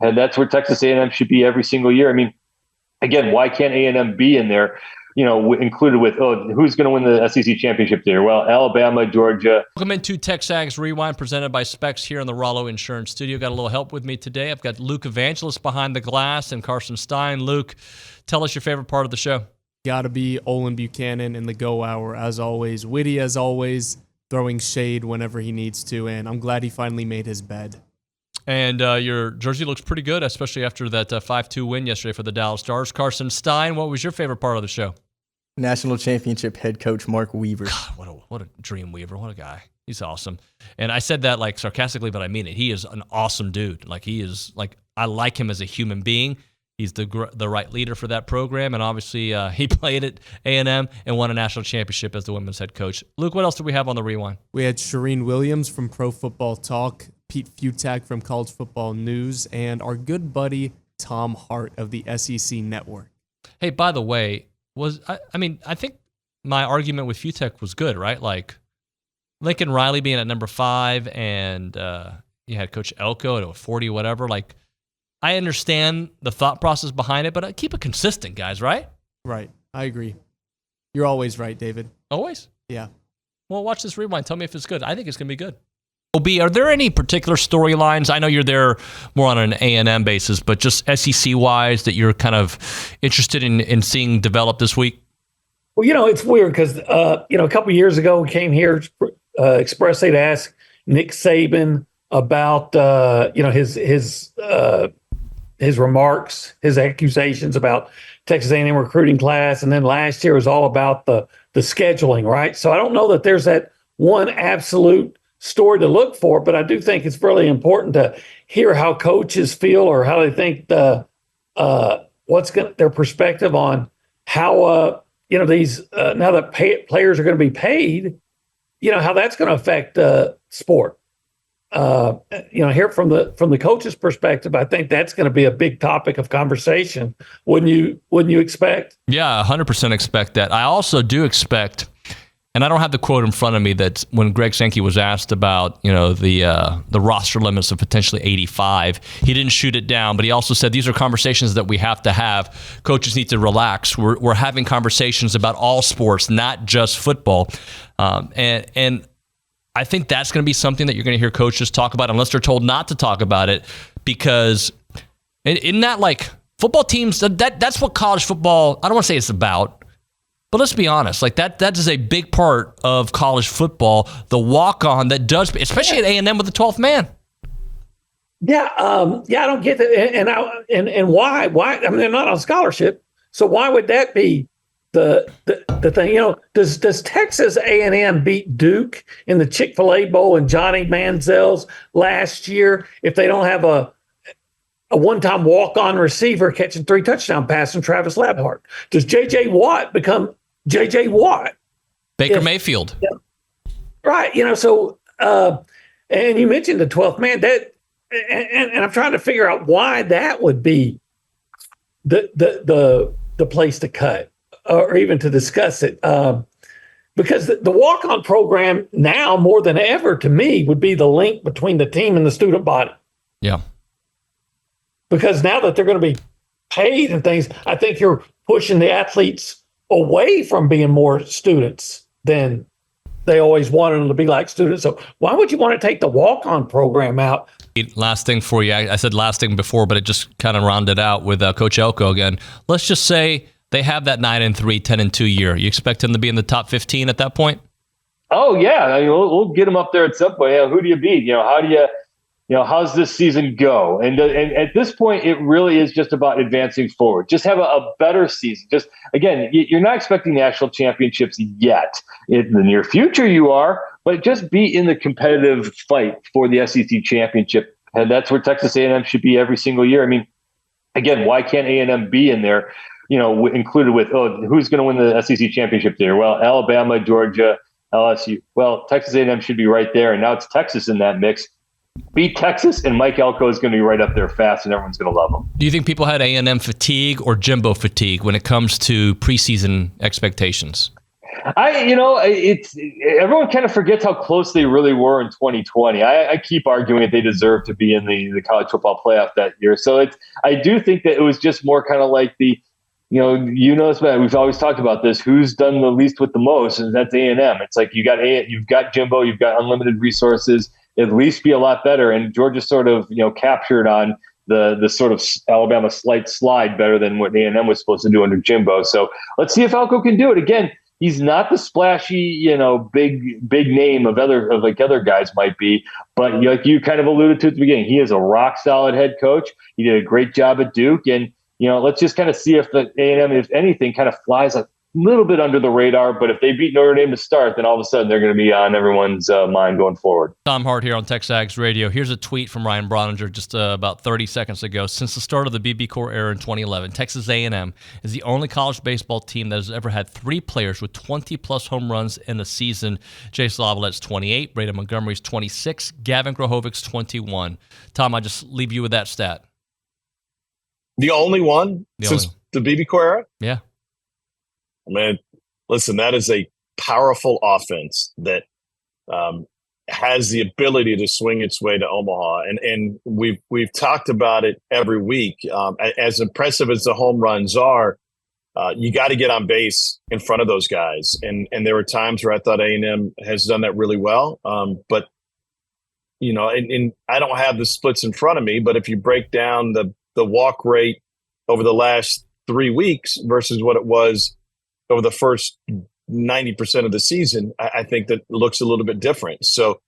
and that's where Texas A&M should be every single year. I mean, again, why can't A&M be in there? Included with, who's going to win the SEC championship there? Well, Alabama, Georgia. Welcome into TexAgs Rewind, presented by Specs here in the Rollo Insurance Studio. Got a little help with me today. I've got Luke Evangelist behind the glass and Carson Stein. Luke, tell us your favorite part of the show. Got to be Olin Buchanan in the Go Hour, as always. Witty as always, throwing shade whenever he needs to, and I'm glad he finally made his bed. And your jersey looks pretty good, especially after that 5-2 win yesterday for the Dallas Stars. Carson Stein, what was your favorite part of the show? National championship head coach Mark Weaver. God, what a dream Weaver. What a guy. He's awesome. And I said that like sarcastically, but I mean it. He is an awesome dude. I like him as a human being. He's the right leader for that program. And obviously he played at A&M and won a national championship as the women's head coach. Luke, what else do we have on the Rewind? We had Charean Williams from Pro Football Talk, Pete Fiutak from College Football News, and our good buddy Tom Hart of the SEC Network. Hey, by the way, I think my argument with Fiutak was good, right? Like Lincoln Riley being at number 5 and you had Coach Elko at 40, whatever. Like, I understand the thought process behind it, but keep it consistent, guys, right? Right. I agree. You're always right, David. Always? Yeah. Well, watch this Rewind. Tell me if it's good. I think it's going to be good. OB, are there any particular storylines? I know you're there more on an A&M basis, but just SEC-wise that you're kind of interested in seeing develop this week? Well, it's weird because, a couple of years ago we came here expressly to ask Nick Saban about, his remarks, his accusations about Texas A&M recruiting class. And then last year was all about the scheduling, right? So I don't know that there's that one absolute story to look for, but I do think it's really important to hear how coaches feel or how they think their perspective on how these now that players are going to be paid, how that's going to affect sport. Here from the coach's perspective, I think that's going to be a big topic of conversation. Wouldn't you expect? Yeah, 100% expect that. I also do expect. And I don't have the quote in front of me that when Greg Sankey was asked about, the roster limits of potentially 85, he didn't shoot it down, but he also said these are conversations that we have to have. Coaches need to relax. We're having conversations about all sports, not just football. And I think that's going to be something that you're going to hear coaches talk about unless they're told not to talk about it, because isn't that like football teams, that's what college football, I don't want to say it's about. But let's be honest, like that is a big part of college football, the walk-on that does, especially at A&M with the 12th man. Yeah, I don't get that, and why? Why? I mean, they're not on scholarship, so why would that be the thing? Does Texas A&M beat Duke in the Chick-fil-A Bowl and Johnny Manziel's last year if they don't have a one-time walk-on receiver catching 3 touchdown passes from Travis Labhart? Does J.J. Watt become J.J. Watt? Baker Mayfield. Yeah, right. So, and you mentioned the 12th man. And I'm trying to figure out why that would be the place to cut or even to discuss it. Because the walk-on program now more than ever, to me, would be the link between the team and the student body. Yeah. Because now that they're going to be paid and things, I think you're pushing the athletes away from being more students than they always wanted them to be like students. So why would you want to take the walk-on program out? Last thing for you. I said last thing before, but it just kind of rounded out with Coach Elko again. Let's just say they have that 9-3, 10-2 year. You expect him to be in the top 15 at that point? Oh, yeah. I mean, we'll get him up there at some point. Who do you beat? How do you... how's this season go? And at this point, it really is just about advancing forward. Just have a better season. Just, again, you're not expecting national championships yet. In the near future, you are, but just be in the competitive fight for the SEC championship. And that's where Texas A&M should be every single year. I mean, again, why can't A&M be in there, included with, who's going to win the SEC championship there? Well, Alabama, Georgia, LSU. Well, Texas A&M should be right there. And now it's Texas in that mix. Beat Texas, and Mike Elko is going to be right up there fast, and everyone's going to love him. Do you think people had A&M fatigue or Jimbo fatigue when it comes to preseason expectations? It's everyone kind of forgets how close they really were in 2020. I keep arguing that they deserve to be in the college football playoff that year. So I do think that it was just more kind of like this, man, we've always talked about this. Who's done the least with the most? And that's A&M. It's like you've got Jimbo, you've got unlimited resources. At least be a lot better. And Georgia sort of captured on the sort of Alabama slight slide better than what A&M was supposed to do under Jimbo. So let's see if Elko can do it again. He's not the splashy, big name of other guys might be, but like you kind of alluded to at the beginning, he is a rock solid head coach. He did a great job at Duke, and let's just kind of see if the A&M, if anything, kind of flies a little bit under the radar. But if they beat Notre Dame to start, then all of a sudden they're going to be on everyone's mind going forward. Tom Hart here on TexAgs Radio. Here's a tweet from Ryan Broniger just about 30 seconds ago. Since the start of the BB Core era in 2011, Texas A&M is the only college baseball team that has ever had 3 players with 20-plus home runs in a season. Jace Lavallette's 28, Braden Montgomery's 26, Gavin Grohovic's 21. Tom, I just leave you with that stat. The only one since the BB Core era? Yeah. Man, listen, that is a powerful offense that has the ability to swing its way to Omaha, and we've talked about it every week. As impressive as the home runs are, you got to get on base in front of those guys, and there were times where I thought A&M has done that really well. But and I don't have the splits in front of me, but if you break down the walk rate over the last 3 weeks versus what it was over the first 90% of the season, I think that looks a little bit different. So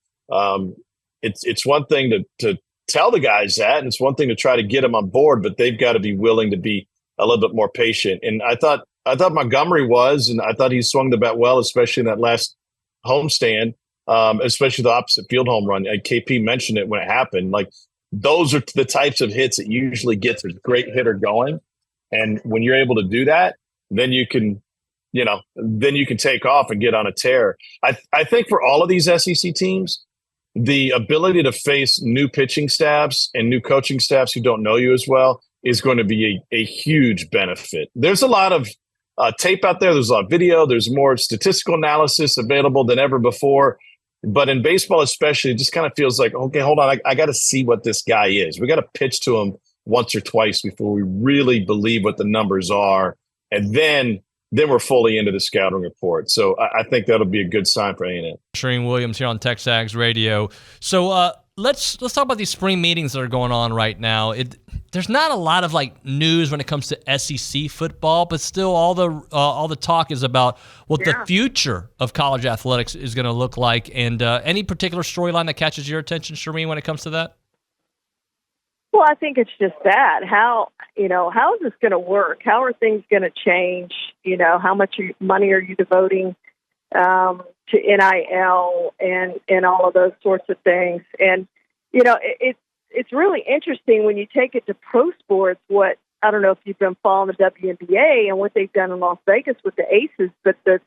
it's one thing to tell the guys that, and it's one thing to try to get them on board, but they've got to be willing to be a little bit more patient. And I thought Montgomery was, and I thought he swung the bat well, especially in that last homestand, especially the opposite field home run. And KP mentioned it when it happened. Like, those are the types of hits that usually gets a great hitter going. And when you're able to do that, then you can take off and get on a tear. I think for all of these SEC teams, the ability to face new pitching staffs and new coaching staffs who don't know you as well is going to be a huge benefit. There's a lot of tape out there. There's a lot of video. There's more statistical analysis available than ever before. But in baseball especially, it just kind of feels like, okay, hold on, I got to see what this guy is. We got to pitch to him once or twice before we really believe what the numbers are. And then we're fully into the scouting report. So I think that'll be a good sign for A&M. Charean Williams here on TexAgs Radio. So let's talk about these spring meetings that are going on right now. There's not a lot of news when it comes to SEC football, but still all the talk is about what the future of college athletics is going to look like. And any particular storyline that catches your attention, Charean, when it comes to that? Well, I think it's just that. How is this going to work? How are things going to change? How much money are you devoting to NIL and all of those sorts of things? And, it's really interesting when you take it to pro sports, I don't know if you've been following the WNBA and what they've done in Las Vegas with the Aces, but the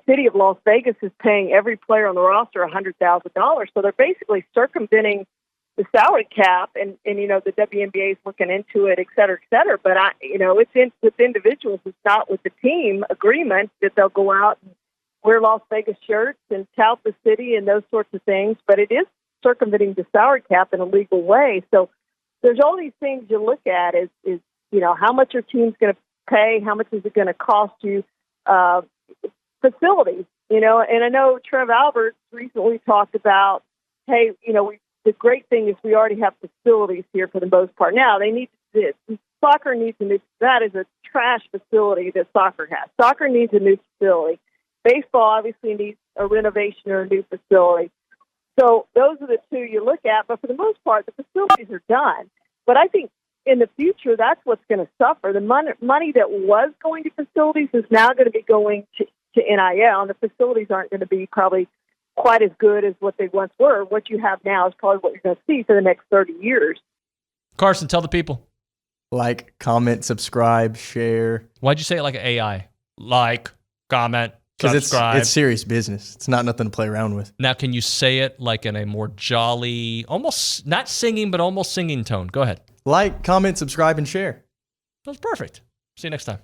city of Las Vegas is paying every player on the roster $100,000. So they're basically circumventing the salary cap, and the WNBA is looking into it, et cetera, et cetera. But it's with individuals. It's not with the team agreement that they'll go out and wear Las Vegas shirts and tout the city and those sorts of things. But it is circumventing the salary cap in a legal way. So there's all these things you look at is how much your team's going to pay, how much is it going to cost you, facilities, and I know Trev Alberts recently talked about, hey, the great thing is we already have facilities here for the most part. Now they need soccer needs a new. That is a trash facility that soccer has. Soccer needs a new facility. Baseball obviously needs a renovation or a new facility. So those are the two you look at. But for the most part, the facilities are done. But I think in the future, that's what's going to suffer. The money that was going to facilities is now going to be going to NIL, and the facilities aren't going to be probably quite as good as what they once were. What you have now is probably what you're going to see for the next 30 years. Carson, tell the people. Like, comment, subscribe, share. Why'd you say it like an AI? Like, comment, because subscribe. it's serious business. It's not nothing to play around with. Now, can you say it like in a more jolly, almost not singing, but almost singing tone? Go ahead. Like, comment, subscribe, and share. That's perfect. See you next time.